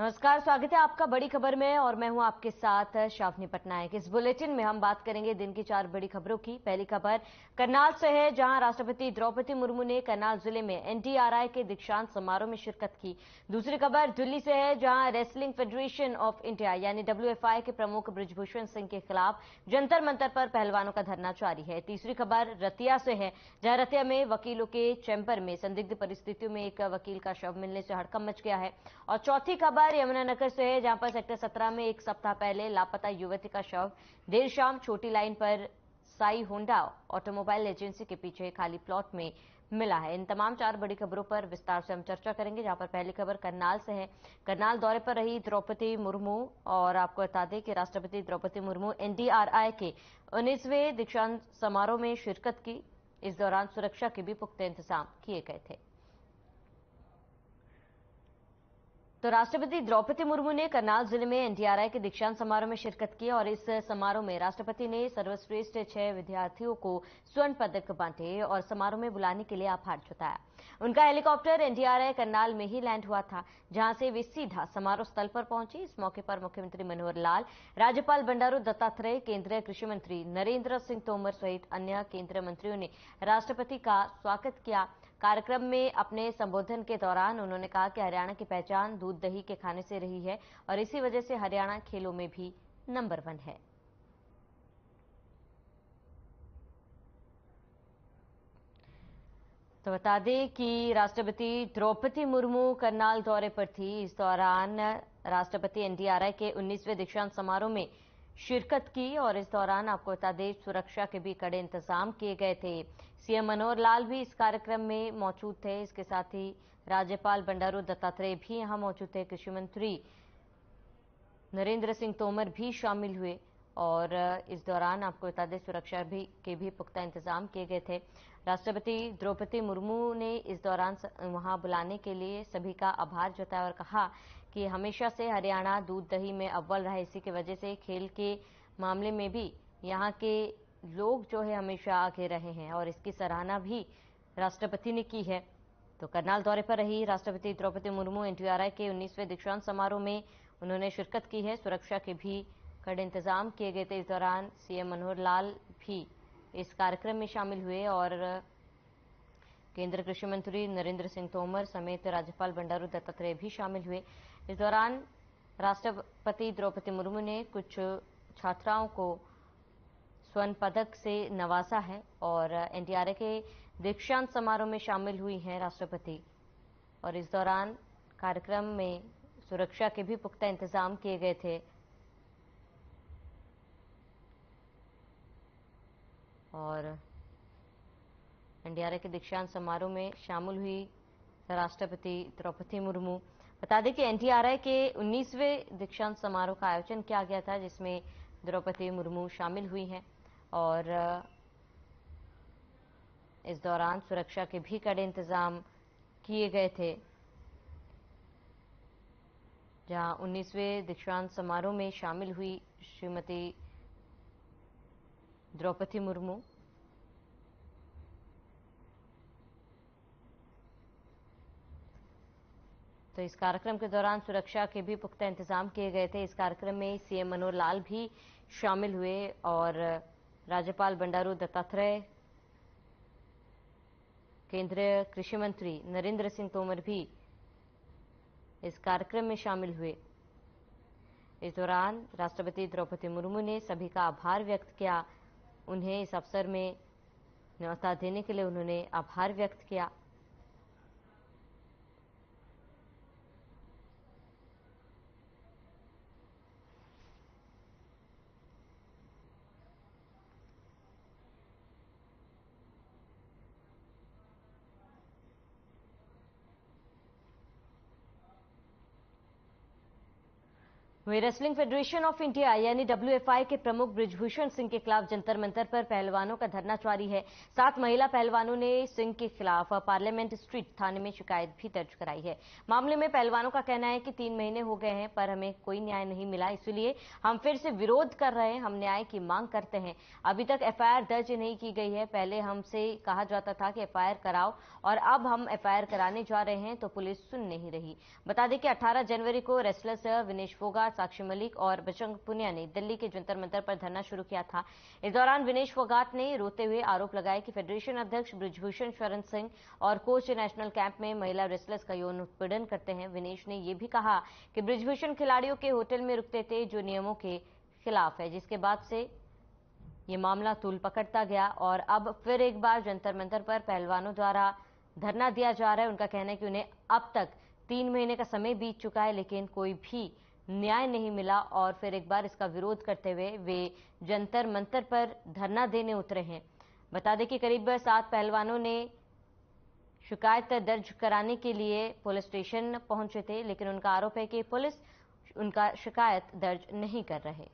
नमस्कार, स्वागत है आपका बड़ी खबर में और मैं हूं आपके साथ शावनी पटनायक। इस बुलेटिन में हम बात करेंगे दिन की 4 बड़ी खबरों की। पहली खबर करनाल से है, जहां राष्ट्रपति द्रौपदी मुर्मू ने करनाल जिले में एनडीआरआई के दीक्षांत समारोह में शिरकत की। दूसरी खबर दिल्ली से है, जहां रेसलिंग फेडरेशन ऑफ इंडिया यानी डब्ल्यूएफआई के प्रमुख बृजभूषण सिंह के खिलाफ जंतर मंतर पर पहलवानों का धरना जारी है। तीसरी खबर रतिया से है, जहां रतिया में वकीलों के चैम्बर में संदिग्ध परिस्थितियों में एक वकील का शव मिलने से हड़कंप मच गया है। और चौथी खबर यमुनानगर से है, जहां पर सेक्टर 17 में एक सप्ताह पहले लापता युवती का शव देर शाम छोटी लाइन पर साई होंडा ऑटोमोबाइल एजेंसी के पीछे खाली प्लॉट में मिला है। इन तमाम 4 बड़ी खबरों पर विस्तार से हम चर्चा करेंगे, जहां पर पहली खबर करनाल से है। करनाल दौरे पर रही द्रौपदी मुर्मू और आपको बता दें कि राष्ट्रपति द्रौपदी मुर्मू एनडीआरआई के 19वें दीक्षांत समारोह में शिरकत की। इस दौरान सुरक्षा के भी पुख्ता इंतजाम किए गए थे। तो राष्ट्रपति द्रौपदी मुर्मू ने करनाल जिले में एनडीआरआई के दीक्षांत समारोह में शिरकत की और इस समारोह में राष्ट्रपति ने सर्वश्रेष्ठ 6 विद्यार्थियों को स्वर्ण पदक बांटे और समारोह में बुलाने के लिए आभार जताया। उनका हेलीकॉप्टर एनडीआरआई करनाल में ही लैंड हुआ था, जहां से वे सीधा समारोह स्थल पर पहुंची। इस मौके पर मुख्यमंत्री मनोहर लाल, राज्यपाल बंडारू दत्तात्रेय, केंद्रीय कृषि मंत्री नरेंद्र सिंह तोमर सहित अन्य केंद्रीय मंत्रियों ने राष्ट्रपति का स्वागत किया। कार्यक्रम में अपने संबोधन के दौरान उन्होंने कहा कि हरियाणा की पहचान दूध दही के खाने से रही है और इसी वजह से हरियाणा खेलों में भी नंबर 1 है। तो बता दें कि राष्ट्रपति द्रौपदी मुर्मू करनाल दौरे पर थी। इस दौरान राष्ट्रपति एनडीआरआई के 19वें दीक्षांत समारोह में शिरकत की और इस दौरान आपको बता दें सुरक्षा के भी कड़े इंतजाम किए गए थे। सीएम मनोहर लाल भी इस कार्यक्रम में मौजूद थे। इसके साथ ही राज्यपाल बंडारू दत्तात्रेय भी यहां मौजूद थे। कृषि मंत्री नरेंद्र सिंह तोमर भी शामिल हुए और इस दौरान आपको बता दें सुरक्षा के भी पुख्ता इंतजाम किए गए थे। राष्ट्रपति द्रौपदी मुर्मू ने इस दौरान वहां बुलाने के लिए सभी का आभार जताया और कहा कि हमेशा से हरियाणा दूध दही में अव्वल रहा, इसी की वजह से खेल के मामले में भी यहाँ के लोग जो है हमेशा आगे रहे हैं और इसकी सराहना भी राष्ट्रपति ने की है। तो करनाल दौरे पर रही राष्ट्रपति द्रौपदी मुर्मू एनडीआरआई के 19वें दीक्षांत समारोह में उन्होंने शिरकत की है। सुरक्षा के भी कड़े इंतजाम किए गए थे। इस दौरान सीएम मनोहर लाल भी इस कार्यक्रम में शामिल हुए और केंद्रीय कृषि मंत्री नरेंद्र सिंह तोमर समेत राज्यपाल बंडारू दत्तात्रेय भी शामिल हुए। इस दौरान राष्ट्रपति द्रौपदी मुर्मू ने कुछ छात्राओं को स्वर्ण पदक से नवाजा है और एनडीआरआई के दीक्षांत समारोह में शामिल हुई हैं राष्ट्रपति। और इस दौरान कार्यक्रम में सुरक्षा के भी पुख्ता इंतजाम किए गए थे और एनडीआरआई के दीक्षांत समारोह में शामिल हुई राष्ट्रपति द्रौपदी मुर्मू। बता दें कि एनडीआरआई के 19वें दीक्षांत समारोह का आयोजन किया गया था, जिसमें द्रौपदी मुर्मू शामिल हुई हैं और इस दौरान सुरक्षा के भी कड़े इंतजाम किए गए थे। जहां 19वें दीक्षांत समारोह में शामिल हुई श्रीमती द्रौपदी मुर्मू। तो इस कार्यक्रम के दौरान सुरक्षा के भी पुख्ता इंतजाम किए गए थे। इस कार्यक्रम में सीएम मनोहर लाल भी शामिल हुए और राज्यपाल बंडारू दत्तात्रेय, केंद्रीय कृषि मंत्री नरेंद्र सिंह तोमर भी इस कार्यक्रम में शामिल हुए। इस दौरान राष्ट्रपति द्रौपदी मुर्मू ने सभी का आभार व्यक्त किया। उन्हें इस अवसर में न्यौता देने के लिए उन्होंने आभार व्यक्त किया। वहीं रेसलिंग फेडरेशन ऑफ इंडिया यानी WFI के प्रमुख बृजभूषण सिंह के खिलाफ जंतर मंतर पर पहलवानों का धरना जारी है। 7 महिला पहलवानों ने सिंह के खिलाफ पार्लियामेंट स्ट्रीट थाने में शिकायत भी दर्ज कराई है। मामले में पहलवानों का कहना है कि 3 महीने हो गए हैं पर हमें कोई न्याय नहीं मिला, इसलिए हम फिर से विरोध कर रहे हैं। हम न्याय की मांग करते हैं। अभी तक FIR दर्ज नहीं की गई है। पहले हमसे कहा जाता था कि FIR कराओ और अब हम FIR कराने जा रहे हैं तो पुलिस सुन नहीं रही। बता दें कि 18 जनवरी को रेसलर्स विनेश फोगाट, साक्षी मलिक और बजरंग पुनिया ने दिल्ली के जंतर मंतर पर धरना शुरू किया था। इस दौरान विनेश फोगाट ने रोते हुए आरोप लगाया कि फेडरेशन अध्यक्ष बृजभूषण शरण सिंह और कोच नेशनल कैंप में महिला रेसलर्स का यौन उत्पीड़न करते हैं। विनेश ने यह भी कहा कि बृजभूषण खिलाड़ियों के होटल में रुकते थे जो नियमों के खिलाफ है, जिसके बाद से ये मामला तूल पकड़ता गया और अब फिर एक बार जंतर मंतर पर पहलवानों द्वारा धरना दिया जा रहा है। उनका कहना है कि उन्हें अब तक 3 महीने का समय बीत चुका है लेकिन कोई भी न्याय नहीं मिला और फिर एक बार इसका विरोध करते हुए वे जंतर मंतर पर धरना देने उतरे हैं। बता दें कि करीब 7 पहलवानों ने शिकायत दर्ज कराने के लिए पुलिस स्टेशन पहुंचे थे, लेकिन उनका आरोप है कि पुलिस उनका शिकायत दर्ज नहीं कर रहे।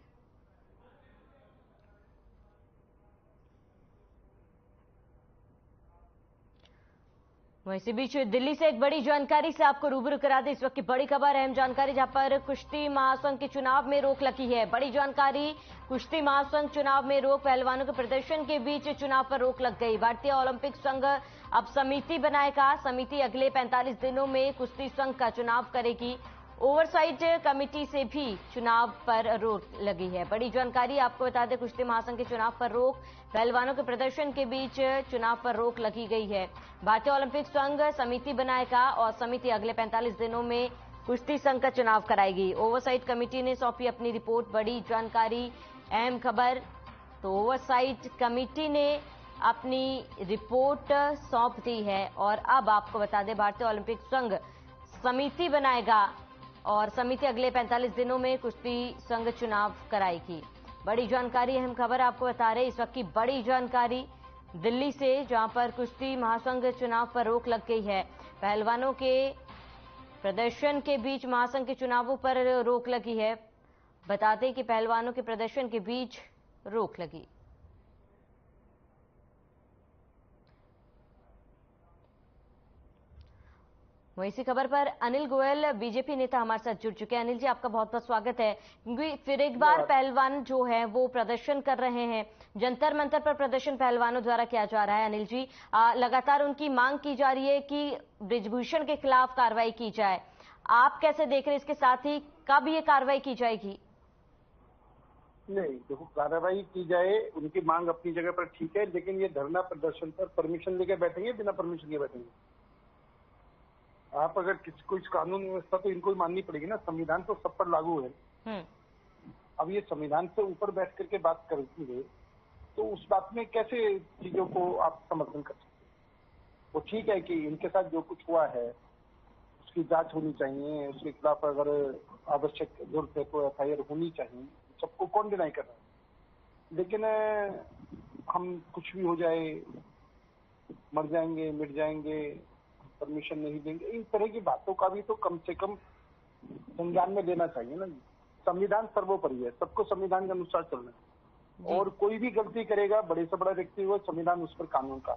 इसी बीच दिल्ली से एक बड़ी जानकारी से आपको रूबरू करा दें। इस वक्त की बड़ी खबर, अहम जानकारी, जहां पर कुश्ती महासंघ के चुनाव में रोक लगी है। बड़ी जानकारी, कुश्ती महासंघ चुनाव में रोक, पहलवानों के प्रदर्शन के बीच चुनाव पर रोक लग गई। भारतीय ओलंपिक संघ अब समिति बनाएगा। समिति अगले 45 दिनों में कुश्ती संघ का चुनाव करेगी। ओवरसाइट कमेटी से भी चुनाव पर रोक लगी है। बड़ी जानकारी आपको बता दें, कुश्ती महासंघ के चुनाव पर रोक, पहलवानों के प्रदर्शन के बीच चुनाव पर रोक लगी गई है। भारतीय ओलंपिक संघ समिति बनाएगा और समिति अगले 45 दिनों में कुश्ती संघ का चुनाव कराएगी। ओवरसाइट कमेटी ने सौंपी अपनी रिपोर्ट। बड़ी जानकारी, अहम खबर, तो ओवरसाइट कमेटी ने अपनी रिपोर्ट सौंप दी है और अब आपको बता दें, भारतीय ओलंपिक संघ समिति बनाएगा और समिति अगले 45 दिनों में कुश्ती संघ चुनाव कराएगी। बड़ी जानकारी, अहम खबर आपको बता रहे। इस वक्त की बड़ी जानकारी दिल्ली से, जहां पर कुश्ती महासंघ चुनाव पर रोक लग गई है। पहलवानों के प्रदर्शन के बीच महासंघ के चुनावों पर रोक लगी है। बता दें कि पहलवानों के प्रदर्शन के बीच रोक लगी। वहीं इसी खबर पर अनिल गोयल बीजेपी नेता हमारे साथ जुड़ चुके हैं। अनिल जी, आपका बहुत बहुत स्वागत है। क्योंकि फिर एक बार पहलवान जो है वो प्रदर्शन कर रहे हैं, जंतर मंतर पर प्रदर्शन पहलवानों द्वारा किया जा रहा है। अनिल जी, लगातार उनकी मांग की जा रही है कि बृजभूषण के खिलाफ कार्रवाई की जाए। आप कैसे देख रहे हैं? इसके साथ ही कब ये कार्रवाई की जाएगी? नहीं, देखो, कार्रवाई की जाए, उनकी मांग अपनी जगह पर ठीक है, लेकिन ये धरना प्रदर्शन पर परमिशन लेके बैठेंगे, बिना परमिशन के बैठेंगे? आप अगर किसी को इस कानून व्यवस्था तो इनको ही माननी पड़ेगी ना। संविधान तो सब पर लागू है। अब ये संविधान से ऊपर बैठ करके बात करेंगे तो उस बात में कैसे चीजों को आप समर्थन कर सकते हैं? वो ठीक है कि इनके साथ जो कुछ हुआ है उसकी जांच होनी चाहिए, उसके खिलाफ अगर आवश्यक जरूरत है तो FIR होनी चाहिए, सबको कौन डिनाई कर रहा है। लेकिन हम कुछ भी हो जाए, मर जाएंगे, मिट जाएंगे, परमिशन नहीं देंगे, इन तरह की बातों का भी तो कम से कम संज्ञान में लेना चाहिए ना। संविधान सर्वोपरि है, सबको संविधान के अनुसार चलना है और कोई भी गलती करेगा, बड़े से बड़ा व्यक्ति हो, संविधान उस पर कानून का,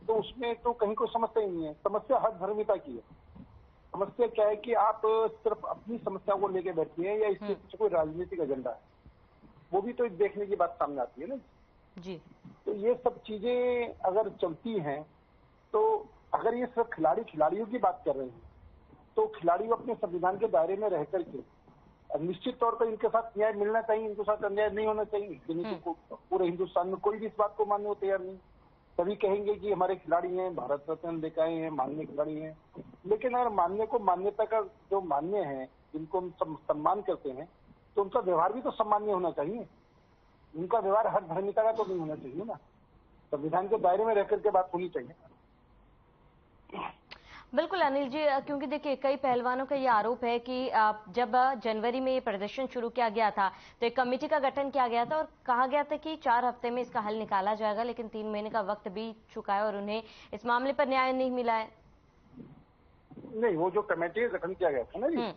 तो उसमें तो कहीं कोई समस्या ही नहीं है। समस्या हर धर्मिता की है। समस्या क्या है कि आप सिर्फ अपनी समस्या को लेके बैठे हैं या इसके पीछे कोई राजनीतिक एजेंडा है, वो भी तो देखने की बात सामने आती है ना जी। तो ये सब चीजें अगर चलती हैं, तो अगर ये सिर्फ खिलाड़ियों की बात कर रहे हैं तो खिलाड़ी अपने संविधान के दायरे में रह करके निश्चित तौर पर इनके साथ न्याय मिलना चाहिए, इनके साथ अन्याय नहीं होना चाहिए। पूरे हिंदुस्तान में कोई भी इस बात को मानने को तैयार नहीं। सभी कहेंगे कि हमारे खिलाड़ी हैं, भारत रत्न लेकर आए हैं, माननीय खिलाड़ी हैं। लेकिन अगर मानने को मान्यता का जो मान्य है, जिनको हम सम्मान करते हैं, तो उनका व्यवहार भी तो सम्मान्य होना चाहिए। उनका व्यवहार हर धर्मिता का तो नहीं होना चाहिए ना। संविधान के दायरे में रह करके बात होनी चाहिए। बिल्कुल अनिल जी, क्योंकि देखिए कई पहलवानों का ये आरोप है कि जब जनवरी में ये प्रदर्शन शुरू किया गया था तो एक कमेटी का गठन किया गया था और कहा गया था कि 4 हफ्ते में इसका हल निकाला जाएगा, लेकिन 3 महीने का वक्त बीत चुका है और उन्हें इस मामले पर न्याय नहीं मिला है। नहीं, वो जो कमेटी का गठन किया गया था ना जी,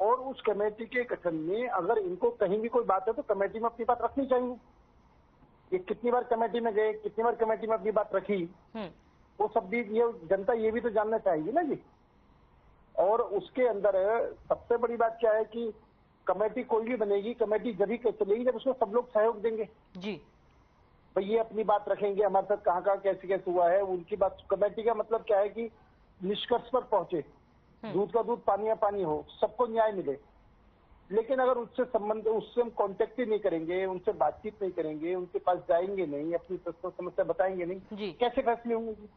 और उस कमेटी के गठन में अगर इनको कहीं भी कोई बात है तो कमेटी में अपनी बात रखनी चाहिए। ये कितनी बार कमेटी में गए, कितनी बार कमेटी में अपनी बात रखी, वो सब भी ये जनता ये भी तो जानना चाहेगी ना जी। और उसके अंदर सबसे बड़ी बात क्या है कि कमेटी कोई भी बनेगी, कमेटी जब ही चलेगी जब उसमें सब लोग सहयोग देंगे जी। भाई ये अपनी बात रखेंगे, हमारे साथ कहाँ कहाँ कैसे कैसे हुआ है उनकी बात। कमेटी का मतलब क्या है कि निष्कर्ष पर पहुंचे, दूध का दूध पानी या पानी हो, सबको न्याय मिले। लेकिन अगर उससे हम कांटेक्ट ही नहीं करेंगे, उनसे बातचीत नहीं करेंगे, उनके पास जाएंगे नहीं, अपनी समस्या बताएंगे नहीं, कैसे फैसले होंगे जी।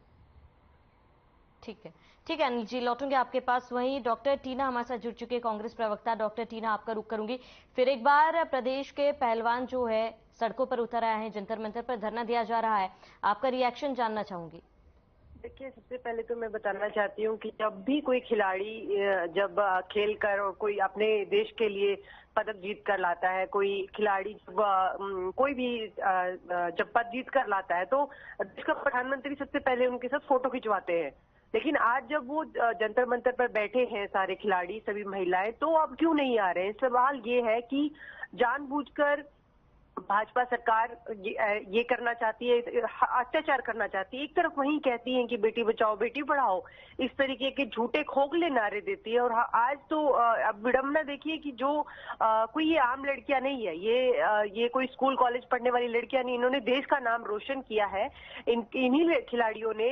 ठीक है अनिल जी, लौटूंगे आपके पास। वहीं डॉक्टर टीना हमारे साथ जुड़ चुके कांग्रेस प्रवक्ता। डॉक्टर टीना, आपका रुख करूंगी। फिर एक बार प्रदेश के पहलवान जो है सड़कों पर उतर आए हैं, जंतर मंतर पर धरना दिया जा रहा है, आपका रिएक्शन जानना चाहूंगी। देखिए, सबसे पहले तो मैं बताना चाहती हूँ कि जब भी कोई खिलाड़ी जब खेल कर और कोई अपने देश के लिए पदक जीत कर लाता है, कोई खिलाड़ी कोई भी जब पद जीत कर लाता है तो देश का प्रधानमंत्री सबसे पहले उनके साथ फोटो खिंचवाते हैं। लेकिन आज जब वो जंतर मंतर पर बैठे हैं सारे खिलाड़ी, सभी महिलाएं, तो अब क्यों नहीं आ रहे हैं? सवाल ये है कि जानबूझकर भाजपा सरकार ये करना चाहती है, अत्याचार करना चाहती है। एक तरफ वहीं कहती है कि बेटी बचाओ बेटी पढ़ाओ, इस तरीके के झूठे खोखले नारे देती है। और आज तो अब विडंबना देखिए कि जो कोई ये आम लड़कियां नहीं है, ये कोई स्कूल कॉलेज पढ़ने वाली लड़कियां नहीं, इन्होंने देश का नाम रोशन किया है। इन्हीं खिलाड़ियों ने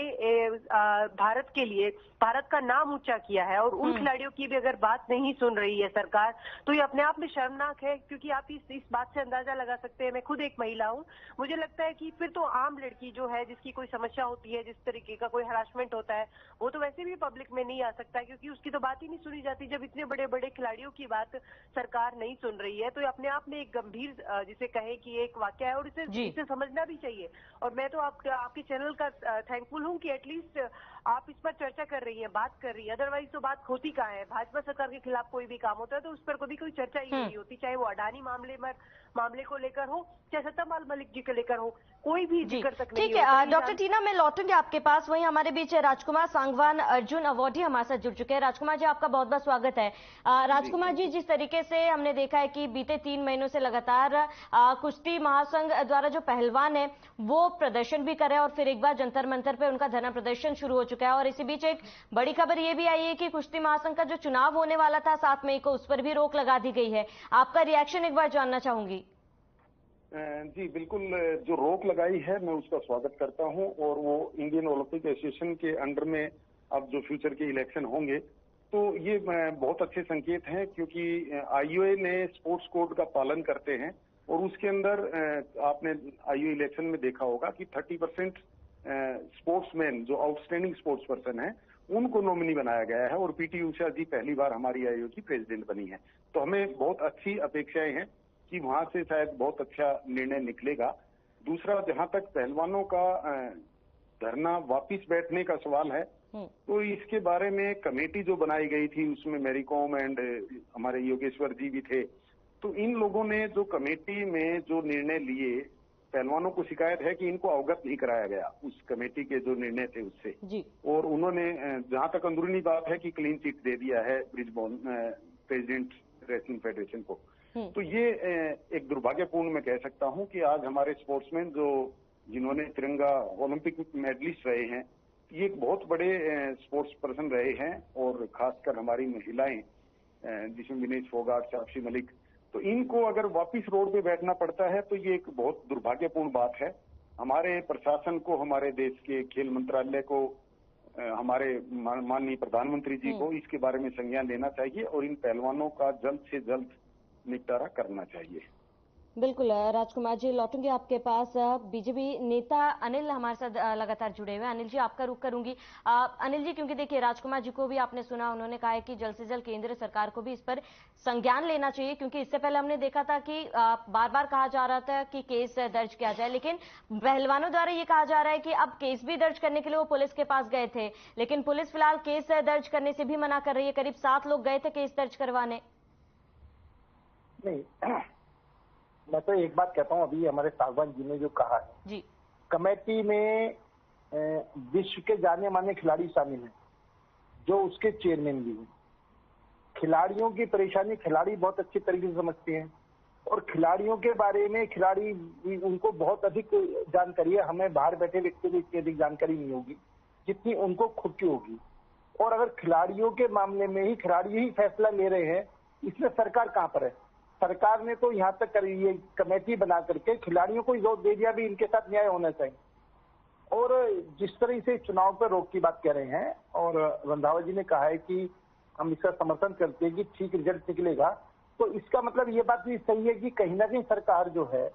भारत के लिए भारत का नाम ऊंचा किया है। और उन खिलाड़ियों की भी अगर बात नहीं सुन रही है सरकार, तो ये अपने आप में शर्मनाक है। क्योंकि आप इस बात से अंदाजा लगा सकते हैं, मैं खुद एक महिला हूं, मुझे लगता है कि फिर तो आम लड़की जो है, जिसकी कोई समस्या होती है, जिस तरीके का कोई हरासमेंट होता है, वो तो वैसे भी पब्लिक में नहीं आ सकता, क्योंकि उसकी तो बात ही नहीं सुनी जाती। जब इतने बड़े बड़े खिलाड़ियों की बात सरकार नहीं सुन रही है, तो ये अपने आप में एक गंभीर, जिसे कहे कि एक वाकया है, और इसे समझना भी चाहिए। और मैं तो आपके चैनल का थैंकफुल हूं कि एटलीस्ट आप इस पर चर्चा कर रही है, बात कर रही है। अदरवाइज तो बात होती कहाँ है? भाजपा सरकार के खिलाफ कोई भी काम होता है तो उस पर कभी कोई चर्चा ही नहीं होती, चाहे वो अडानी मामले को लेकर हो, चाहे सत्तापाल मलिक जी को लेकर हो, कोई भी जिक्र तक नहीं ठीक है डॉक्टर टीना, मैं लौटूंगी आपके पास। वहीं हमारे बीच राजकुमार सांगवान अर्जुन अवार्डी हमारे साथ जुड़ चुके हैं। राजकुमार जी, आपका बहुत बहुत स्वागत है। राजकुमार जी, जिस तरीके से हमने देखा है कि बीते 3 महीनों से लगातार कुश्ती महासंघ द्वारा जो पहलवान है वो प्रदर्शन भी कर रहे हैं, और फिर एक बार जंतर मंतर पे उनका धरना प्रदर्शन शुरू हो चुका है। और इसी बीच एक बड़ी खबर ये भी आई है कि कुश्ती महासंघ का जो चुनाव होने वाला था 7 मई को, उस पर भी रोक लगा दी गई है। आपका रिएक्शन एक बार जानना चाहूंगी। जी बिल्कुल, जो रोक लगाई है मैं उसका स्वागत करता हूं। और वो इंडियन ओलंपिक एसोसिएशन के अंडर में अब जो फ्यूचर के इलेक्शन होंगे, तो ये बहुत अच्छे संकेत हैं, क्योंकि आईओए ने स्पोर्ट्स कोड का पालन करते हैं। और उसके अंदर आपने आईओए इलेक्शन में देखा होगा कि 30% स्पोर्ट्समैन जो आउटस्टैंडिंग स्पोर्ट्स पर्सन है उनको नॉमिनी बनाया गया है। और पीटी उषा जी पहली बार हमारी आईओए की प्रेसिडेंट बनी है। तो हमें बहुत अच्छी अपेक्षाएं हैं कि वहां से शायद बहुत अच्छा निर्णय निकलेगा। दूसरा, जहां तक पहलवानों का धरना वापिस बैठने का सवाल है, तो इसके बारे में कमेटी जो बनाई गई थी उसमें मैरी कॉम एंड हमारे योगेश्वर जी भी थे। तो इन लोगों ने जो कमेटी में जो निर्णय लिए, पहलवानों को शिकायत है कि इनको अवगत नहीं कराया गया उस कमेटी के जो निर्णय थे उससे जी। और उन्होंने जहां तक अंदरूनी बात है कि क्लीन चिट दे दिया है ब्रिजबोर्न प्रेसिडेंट रेसलिंग फेडरेशन को। तो ये एक दुर्भाग्यपूर्ण मैं कह सकता हूं कि आज हमारे स्पोर्ट्समैन जिन्होंने तिरंगा ओलंपिक मेडलिस्ट रहे हैं, ये एक बहुत बड़े स्पोर्ट्स पर्सन रहे हैं। और खासकर हमारी महिलाएं, जिसमें विनेश फोगाट, साक्षी मलिक, तो इनको अगर वापिस रोड पे बैठना पड़ता है तो ये एक बहुत दुर्भाग्यपूर्ण बात है। हमारे प्रशासन को, हमारे देश के खेल मंत्रालय को, हमारे माननीय प्रधानमंत्री जी को इसके बारे में संज्ञान लेना चाहिए और इन पहलवानों का जल्द से जल्द निपटारा करना चाहिए। बिल्कुल राजकुमार जी, लौटूंगी आपके पास। बीजेपी नेता अनिल हमारे साथ लगातार जुड़े हुए हैं। अनिल जी, आपका रुख करूंगी। अनिल जी, क्योंकि देखिए राजकुमार जी को भी आपने सुना, उन्होंने कहा है कि जल्द से जल्द केंद्र सरकार को भी इस पर संज्ञान लेना चाहिए, क्योंकि इससे पहले हमने देखा था कि बार बार कहा जा रहा था कि केस दर्ज किया जाए, लेकिन पहलवानों द्वारा ये कहा जा रहा है कि अब केस भी दर्ज करने के लिए वो पुलिस के पास गए थे, लेकिन पुलिस फिलहाल केस दर्ज करने से भी मना कर रही है। करीब 7 लोग गए थे केस दर्ज करवाने। नहीं, मैं तो एक बात कहता हूं, अभी हमारे सांगवान जी ने जो कहा है जी, कमेटी में विश्व के जाने माने खिलाड़ी शामिल हैं, जो उसके चेयरमैन भी हैं। खिलाड़ियों की परेशानी खिलाड़ी बहुत अच्छी तरीके से समझते हैं और खिलाड़ियों के बारे में खिलाड़ी उनको बहुत अधिक जानकारी है। हमें बाहर बैठे व्यक्ति को इतनी अधिक जानकारी नहीं होगी जितनी उनको खुद की होगी। और अगर खिलाड़ियों के मामले में ही खिलाड़ी ही फैसला ले रहे हैं, इसमें सरकार कहां पर है? सरकार ने तो यहाँ तक ये कमेटी बना करके खिलाड़ियों को जोर दे दिया भी इनके साथ न्याय होना चाहिए। और जिस तरह से चुनाव पर रोक की बात कर रहे हैं और रंधावा जी ने कहा है कि हम इसका समर्थन करते हैं कि ठीक रिजल्ट निकलेगा, तो इसका मतलब ये बात भी सही है कि कहीं ना कहीं सरकार जो है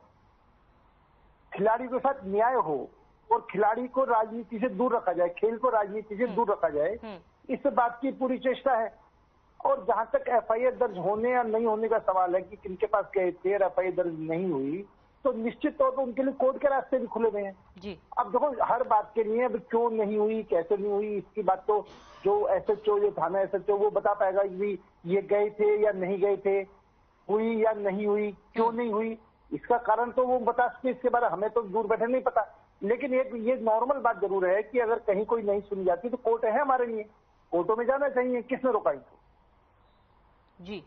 खिलाड़ी के साथ न्याय हो और खिलाड़ी को राजनीति से दूर रखा जाए, खेल को राजनीति से दूर रखा जाए, इस बात की पूरी चेष्टा है। और जहां तक एफआईआर दर्ज होने या नहीं होने का सवाल है कि किनके पास गए थे और एफआईआर दर्ज नहीं हुई, तो निश्चित तौर पर उनके लिए कोर्ट के रास्ते भी खुले हुए हैं जी। अब देखो हर बात के लिए अब क्यों नहीं हुई, कैसे नहीं हुई, इसकी बात तो जो एसएचओ, जो थाना एसएचओ वो बता पाएगा कि ये गए थे या नहीं गए थे, हुई या नहीं हुई, क्यों नहीं हुई, इसका कारण तो वो बता सकते। इसके बारे हमें तो दूर बैठे नहीं पता। लेकिन एक ये नॉर्मल बात जरूर है कि अगर कहीं कोई नहीं सुनी जाती तो कोर्ट है हमारे लिए, कोर्टों में जाना चाहिए, किसने रोका इनको? जी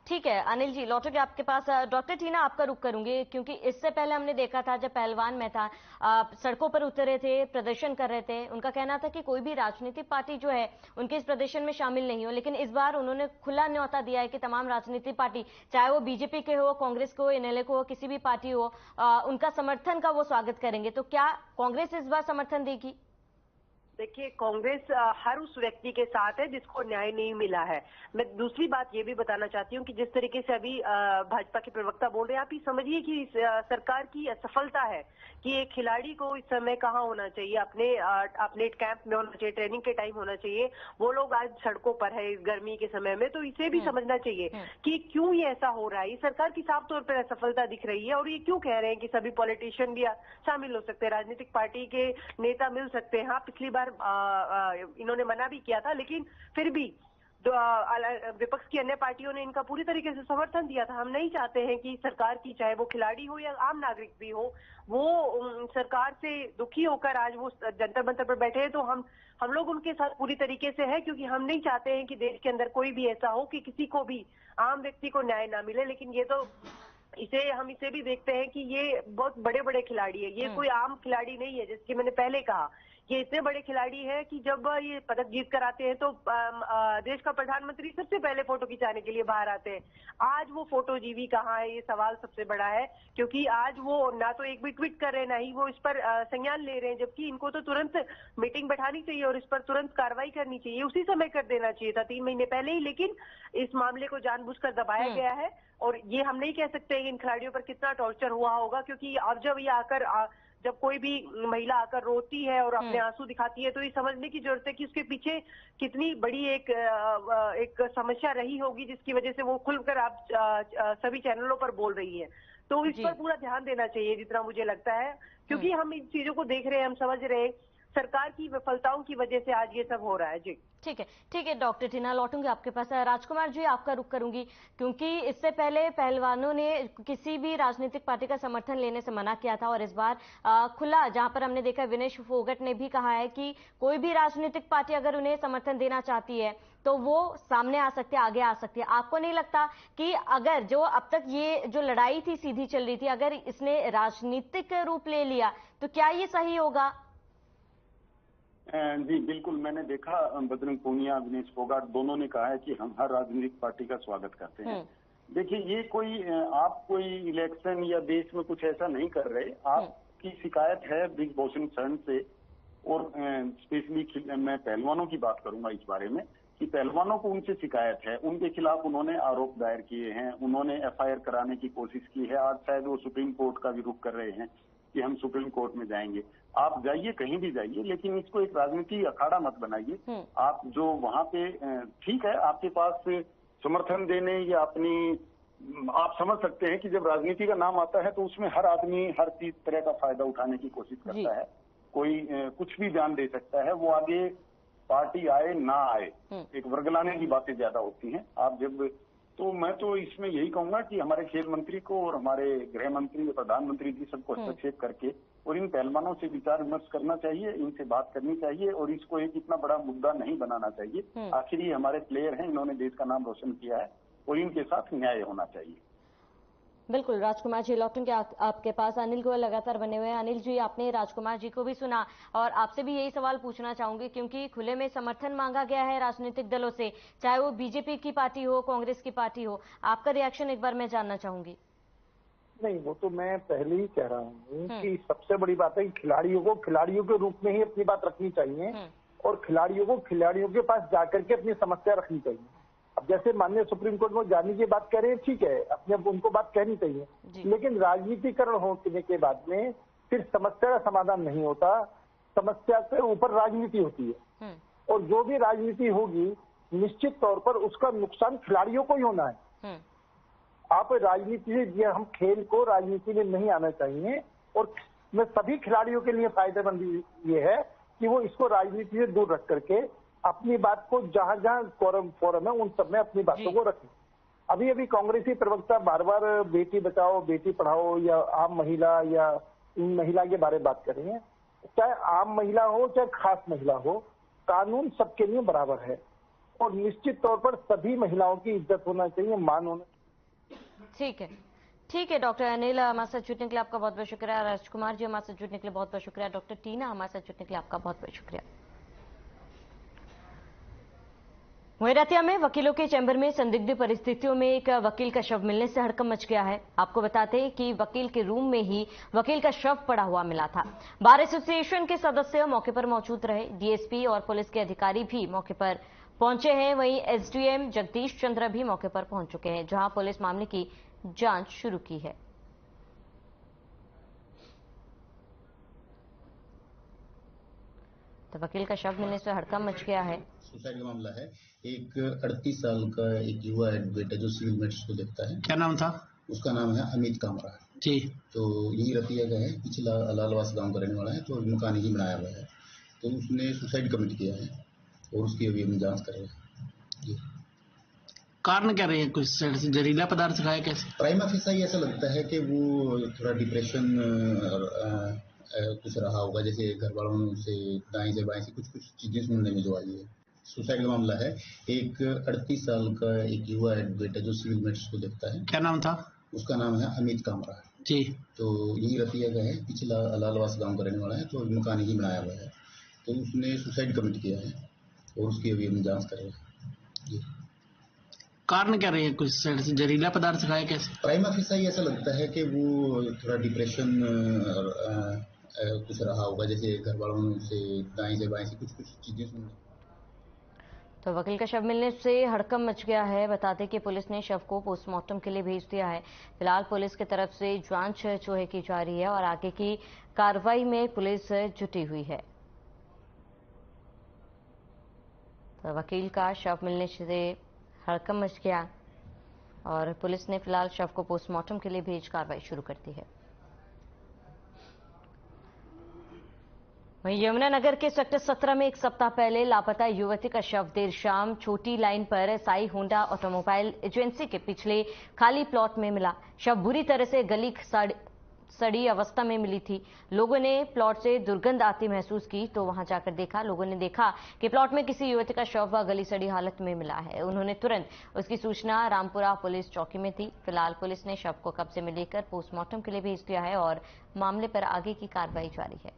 ठीक है अनिल जी, लौटोगे आपके पास। डॉक्टर टीना, आपका रुख करूंगी क्योंकि इससे पहले हमने देखा था जब पहलवान मेहता सड़कों पर उतरे थे, प्रदर्शन कर रहे थे, उनका कहना था कि कोई भी राजनीतिक पार्टी जो है उनके इस प्रदर्शन में शामिल नहीं हो। लेकिन इस बार उन्होंने खुला न्योता दिया है कि तमाम राजनीतिक पार्टी, चाहे वो बीजेपी के हो, कांग्रेस को, एनएलए को हो, किसी भी पार्टी हो, उनका समर्थन का वो स्वागत करेंगे। तो क्या कांग्रेस इस बार समर्थन देगी? देखिए, कांग्रेस हर उस व्यक्ति के साथ है जिसको न्याय नहीं मिला है। मैं दूसरी बात ये भी बताना चाहती हूँ कि जिस तरीके से अभी भाजपा के प्रवक्ता बोल रहे हैं, आप ये समझिए कि सरकार की असफलता है कि एक खिलाड़ी को इस समय कहाँ होना चाहिए, अपने कैंप में होना चाहिए, ट्रेनिंग के टाइम होना चाहिए। वो लोग आज सड़कों पर है इस गर्मी के समय में, तो इसे भी समझना चाहिए कि क्यों ये ऐसा हो रहा है। ये सरकार की साफ तौर पर असफलता दिख रही है। और ये क्यों कह रहे हैं कि सभी पॉलिटिशियन भी शामिल हो सकते हैं, राजनीतिक पार्टी के नेता मिल सकते हैं। हाँ, पिछली बार इन्होंने मना भी किया था, लेकिन फिर भी विपक्ष की अन्य पार्टियों ने इनका पूरी तरीके से समर्थन दिया था। हम नहीं चाहते हैं कि सरकार की, चाहे वो खिलाड़ी हो या आम नागरिक भी हो, वो सरकार से दुखी होकर आज वो जंतर मंतर पर बैठे हैं। तो हम लोग उनके साथ पूरी तरीके से है, क्योंकि हम नहीं चाहते हैं कि देश के अंदर कोई भी ऐसा हो कि किसी को भी, आम व्यक्ति को न्याय ना मिले। लेकिन ये तो हम इसे भी देखते हैं कि ये बहुत बड़े बड़े खिलाड़ी है, ये कोई आम खिलाड़ी नहीं है। जैसे कि मैंने पहले कहा, ये इतने बड़े खिलाड़ी है कि जब ये पदक जीत कर आते हैं तो देश का प्रधानमंत्री सबसे पहले फोटो खिंचाने के लिए बाहर आते हैं। आज वो फोटो जीवी कहाँ है, ये सवाल सबसे बड़ा है। क्योंकि आज वो ना तो एक भी ट्वीट कर रहे हैं, ना ही वो इस पर संज्ञान ले रहे हैं। जबकि इनको तो तुरंत मीटिंग बैठानी चाहिए और इस पर तुरंत कार्रवाई करनी चाहिए, उसी समय कर देना चाहिए था, 3 महीने पहले ही। लेकिन इस मामले को जानबूझकर दबाया गया है। और ये हम नहीं कह सकते इन खिलाड़ियों पर कितना टॉर्चर हुआ होगा, क्योंकि अब जब ये आकर, जब कोई भी महिला आकर रोती है और अपने आंसू दिखाती है, तो ये समझने की जरूरत है कि उसके पीछे कितनी बड़ी एक समस्या रही होगी, जिसकी वजह से वो खुलकर आप सभी चैनलों पर बोल रही है। तो इस पर पूरा ध्यान देना चाहिए, जितना मुझे लगता है, क्योंकि हम इन चीजों को देख रहे हैं, हम समझ रहे हैं सरकार की विफलताओं की वजह से आज ये सब हो रहा है। जी ठीक है डॉक्टर टीना, लौटूंगी आपके पास। राजकुमार जी, आपका रुख करूंगी क्योंकि इससे पहले पहलवानों ने किसी भी राजनीतिक पार्टी का समर्थन लेने से मना किया था और इस बार खुला, जहां पर हमने देखा विनेश फोगट ने भी कहा है कि कोई भी राजनीतिक पार्टी अगर उन्हें समर्थन देना चाहती है तो वो सामने आ सकती है, आगे आ सकती है। आपको नहीं लगता कि अगर जो अब तक ये जो लड़ाई थी सीधी चल रही थी, अगर इसने राजनीतिक रूप ले लिया तो क्या ये सही होगा? जी बिल्कुल, मैंने देखा बजरंग पूनिया, विनेश फोगाट दोनों ने कहा है कि हम हर राजनीतिक पार्टी का स्वागत करते हैं। देखिए, ये कोई आप कोई इलेक्शन या देश में कुछ ऐसा नहीं कर रहे। आपकी शिकायत है ब्रिजभूषण शरण से, और स्पेशली मैं पहलवानों की बात करूंगा इस बारे में कि पहलवानों को उनसे शिकायत है, उनके खिलाफ उन्होंने आरोप दायर किए हैं, उन्होंने एफआईआर कराने की कोशिश की है। आज शायद वो सुप्रीम कोर्ट का भी रुख कर रहे हैं कि हम सुप्रीम कोर्ट में जाएंगे। आप जाइए, कहीं भी जाइए, लेकिन इसको एक राजनीति अखाड़ा मत बनाइए। आप जो वहां पे, ठीक है, आपके पास समर्थन देने या आप समझ सकते हैं कि जब राजनीति का नाम आता है तो उसमें हर आदमी हर चीज तरह का फायदा उठाने की कोशिश करता है। कोई कुछ भी बयान दे सकता है, वो आगे पार्टी आए ना आए, एक वर्गलाने की बातें ज्यादा होती हैं। आप जब तो मैं तो इसमें यही कहूंगा कि हमारे खेल मंत्री को और हमारे गृह मंत्री और प्रधानमंत्री जी सबको हस्तक्षेप करके और इन पहलवानों से विचार विमर्श करना चाहिए, इनसे बात करनी चाहिए और इसको एक इतना बड़ा मुद्दा नहीं बनाना चाहिए। आखिर ये हमारे प्लेयर हैं, इन्होंने देश का नाम रोशन किया है और इनके साथ न्याय होना चाहिए। बिल्कुल, राजकुमार जी लौटेंगे आपके पास। अनिल गोयल लगातार बने हुए हैं। अनिल जी, आपने राजकुमार जी को भी सुना और आपसे भी यही सवाल पूछना चाहूंगी, क्योंकि खुले में समर्थन मांगा गया है राजनीतिक दलों से, चाहे वो बीजेपी की पार्टी हो, कांग्रेस की पार्टी हो। आपका रिएक्शन एक बार मैं जानना चाहूंगी। नहीं, वो तो मैं पहले ही कह रहा हूँ कि सबसे बड़ी बात है कि खिलाड़ियों को खिलाड़ियों के रूप में ही अपनी बात रखनी चाहिए और खिलाड़ियों को खिलाड़ियों के पास जाकर के अपनी समस्या रखनी चाहिए। अब जैसे माननीय सुप्रीम कोर्ट में जाने की बात कह रहे हैं, ठीक है, अपने उनको बात कहनी चाहिए, लेकिन राजनीतिकरण होने के बाद में फिर समस्या का समाधान नहीं होता, समस्या के ऊपर राजनीति होती है और जो भी राजनीति होगी निश्चित तौर पर उसका नुकसान खिलाड़ियों को ही होना है। आप राजनीति से, हम खेल को राजनीति में नहीं आना चाहिए और मैं सभी खिलाड़ियों के लिए फायदेमंद ये है कि वो इसको राजनीति से दूर रख करके अपनी बात को जहां जहां फोरम है उन सब में अपनी बातों को रखें। अभी अभी कांग्रेसी प्रवक्ता बार बार बेटी बचाओ बेटी पढ़ाओ या आम महिला या महिला के बारे में बात कर रही है। चाहे आम महिला हो चाहे खास महिला हो, कानून सबके लिए बराबर है और निश्चित तौर पर सभी महिलाओं की इज्जत होना चाहिए, मान होना। ठीक है डॉक्टर अनिल, हमारे साथ जुड़ने के लिए आपका बहुत बहुत शुक्रिया। राजकुमार जी, हमारे साथ जुड़ने के लिए बहुत बहुत शुक्रिया। डॉक्टर टीना, हमारे साथ जुड़ने के लिए आपका बहुत बहुत शुक्रिया। वहीं रतिया में वकीलों के चैम्बर में संदिग्ध परिस्थितियों में एक वकील का शव मिलने से हड़कंप मच गया है। आपको बताते हैं कि वकील के रूम में ही वकील का शव पड़ा हुआ मिला था। बार एसोसिएशन के सदस्य मौके पर मौजूद रहे, डीएसपी और पुलिस के अधिकारी भी मौके पर पहुंचे हैं। वहीं एसडीएम जगदीश चंद्र भी मौके पर पहुंच चुके हैं, जहां पुलिस मामले की जांच शुरू की है। तो वकील का शव मिलने से हड़कंप मच गया है। सुसाइड का मामला है। एक 38 साल का एक युवा एडवोकेट है जो सिविल मैटर्स को देखता है। क्या नाम था उसका? नाम है अमित कामरा जी। तो यही रतिया का है, पिछला लालवास गांव का रहने वाला है, तो मकान ही बनाया हुआ है। तो उसने सुसाइड कमिट किया है और उसकी अभी हम जांच कर रहे हैं। कारण क्या रहे हैं? कुछ जहरीला पदार्थ खाया कैसे? प्राइमा फेसा ऐसा लगता है कि वो थोड़ा डिप्रेशन कुछ रहा होगा, जैसे घर वालों से दाएं से बाएं से कुछ चीजें सुनने में जो आई है। सुसाइड का मामला है। एक 38 साल का एक युवा एडवोकेट है जो सिविल मैटर्स को देखता है। क्या नाम था उसका? नाम है अमित कामरा जी। तो यही रतिया का है, पिछला लालवास गांव का रहने वाला है, तो मकान ही बनाया हुआ है। तो उसने सुसाइड कमिट किया है और उसकी अभी हम जांच कर रहे हैं। कारण क्या रहे हैं? कुछ जहरीला पदार्थ खाया कैसे? प्राइमा फेसा ऐसा लगता है कि वो थोड़ा डिप्रेशन कुछ रहा होगा, जैसे घर वालों से दाएं से बाएं से कुछ चीजें सुनने। तो वकील का शव मिलने से हड़कंप मच गया है। बताते कि पुलिस ने शव को पोस्टमार्टम के लिए भेज दिया है। फिलहाल पुलिस की तरफ से जांच जो है की जा रही है और आगे की कार्रवाई में पुलिस जुटी हुई है। तो वकील का शव मिलने से हड़कंप मच गया और पुलिस ने फिलहाल शव को पोस्टमार्टम के लिए भेज कार्रवाई शुरू कर दी है। वहीं यमुनानगर के सेक्टर 17 में एक सप्ताह पहले लापता युवती का शव देर शाम छोटी लाइन पर साई होंडा ऑटोमोबाइल एजेंसी के पिछले खाली प्लॉट में मिला। शव बुरी तरह से गली सड़ी अवस्था में मिली थी। लोगों ने प्लॉट से दुर्गंध आती महसूस की तो वहां जाकर देखा। लोगों ने देखा कि प्लॉट में किसी युवती का शव गली सड़ी हालत में मिला है। उन्होंने तुरंत उसकी सूचना रामपुरा पुलिस चौकी में दी। फिलहाल पुलिस ने शव को कब्जे में लेकर पोस्टमार्टम के लिए भेज दिया है और मामले पर आगे की कार्रवाई जारी है।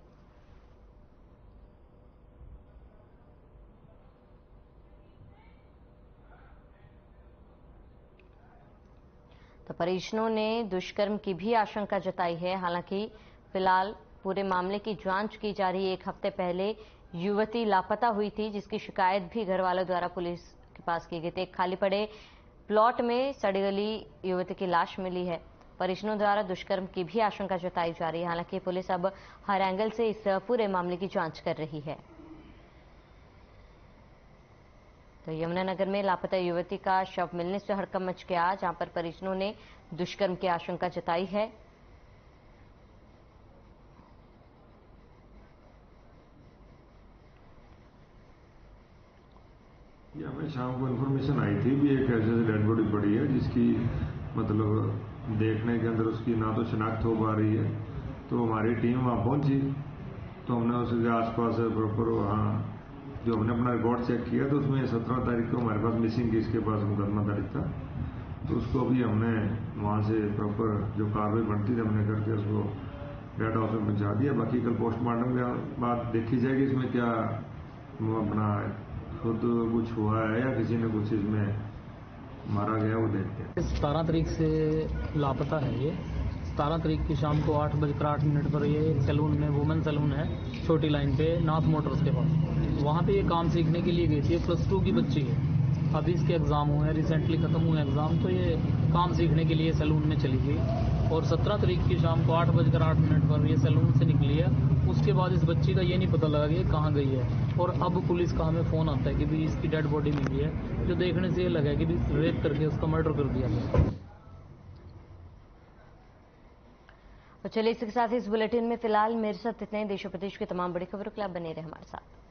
तो परिजनों ने दुष्कर्म की भी आशंका जताई है। हालांकि फिलहाल पूरे मामले की जांच की जा रही है। एक हफ्ते पहले युवती लापता हुई थी, जिसकी शिकायत भी घर वालों द्वारा पुलिस के पास की गई थी। एक खाली पड़े प्लॉट में सड़ी गली युवती की लाश मिली है। परिजनों द्वारा दुष्कर्म की भी आशंका जताई जा रही है। हालांकि पुलिस अब हर एंगल से इस पूरे मामले की जांच कर रही है। तो यमुनानगर में लापता युवती का शव मिलने से हड़कंप मच गया, जहां पर परिजनों ने दुष्कर्म की आशंका जताई है। ये हमें शाम को इन्फॉर्मेशन आई थी भी एक ऐसे डेड बॉडी पड़ी है जिसकी मतलब देखने के अंदर उसकी ना तो शिनाख्त हो पा रही है। तो हमारी टीम वहाँ पहुंची तो हमने उसके आसपास प्रॉपर वहाँ जो हमने अपना रिकॉर्ड चेक किया तो उसमें 17 तारीख को हमारे पास मिसिंग केस के पास मुकदमा दर्ज था। तो उसको अभी हमने वहाँ से प्रॉपर जो कार्रवाई बनती थी हमने करके उसको डेड हाउस में पहुँचा दिया। बाकी कल पोस्टमार्टम के बाद देखी जाएगी इसमें क्या अपना खुद कुछ हुआ है या किसी ने कुछ इसमें मारा गया वो देखते हैं। 17 तारीख से लापता है ये। 17 तारीख की शाम को 8:08 पर ये सैलून में, वुमेन सैलून है छोटी लाइन पे नाथ मोटर्स के पास, वहाँ पे ये काम सीखने के लिए गई थी। +2 की बच्ची है, अभी इसके एग्ज़ाम हुए हैं, रिसेंटली ख़त्म हुए एग्ज़ाम। तो ये काम सीखने के लिए सैलून में चली गई और 17 तारीख की शाम को 8:08 पर ये सैलून से निकली है। उसके बाद इस बच्ची का ये नहीं पता लगा कि ये कहाँ गई है। और अब पुलिस का हमें फ़ोन आता है कि भी इसकी डेड बॉडी मिली है, जो देखने से ये लगा है कि भी रेप करके उसका मर्डर कर दिया गया। तो चलिए इसके साथ इस बुलेटिन में फिलहाल मेरे साथ इतने ही। देश और प्रदेश की तमाम बड़ी खबरों के लिए आप बने रहे हमारे साथ।